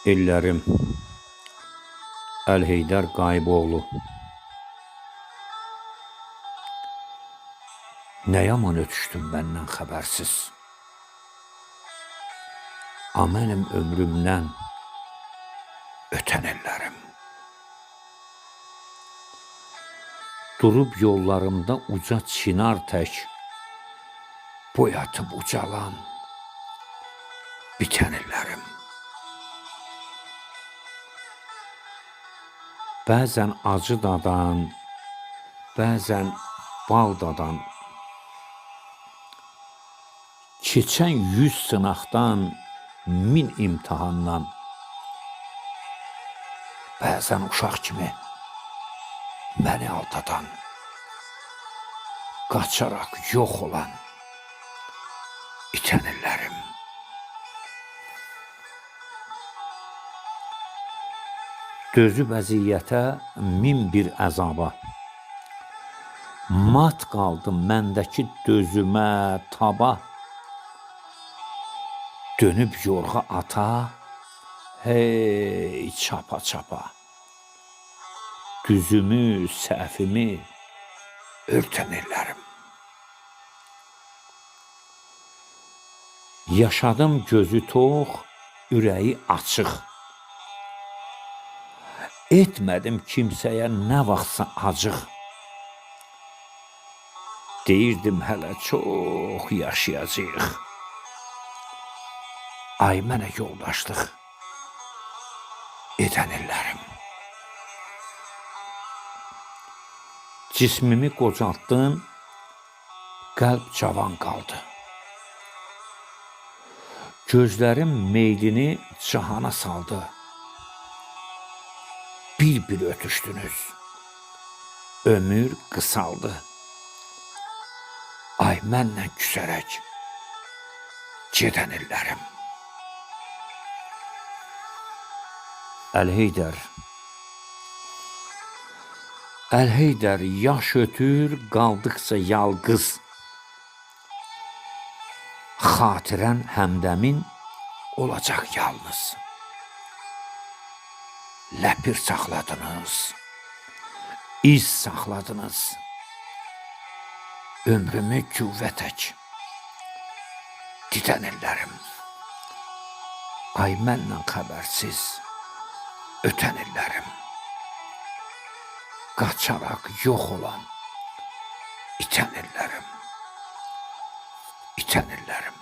Ellərim, Əlheydər Qayıboğlu. Nə yaman ötüşdün məndən xəbərsiz. A mənim ömrümdən ötən ellərim. Durub yollarımda uca çinar tək, boyatıb ucalan, bitən ellərim. Bəzən acı dadan, bəzən bal dadan, keçən 100 sınaqdan, 1000 imtihandan, bəzən uşaq kimi məni aldadan, qaçaraq yox olan, itən ellərim. Dözüb əziyyətə, min bir əzaba, mat qaldım məndəki dözümə, taba, dönüb yorğa ata, hey çapa çapa, düzümü, səhvimi örtən ellərim. Yaşadım gözü tox, ürəyi açıq, etmədim kimsəyə nə vaxtsa acıq. Deyirdim hələ çox yaşayacaq. Ay mənə yoldaşlıq edən ellərim. Cismimi qocaltdın, qəlb cavan qaldı. Gözlərim meydini cahana saldı. Bir ötüşdünüz, ömür qısaldı. Ay mənlə küsərək gedən ellərim. Əlheydər, Əlheydər, yaş ötür, qaldıqca yalqız. Xatirən həmdəmin olacaq yalnız. Ləpir saxladınız, iz saxladınız. Ömrümü güvvə tək didən ellərim. Ay məndən xəbərsiz ötən ellərim. Qaçaraq yox olan itən ellərim. İtən ellərim.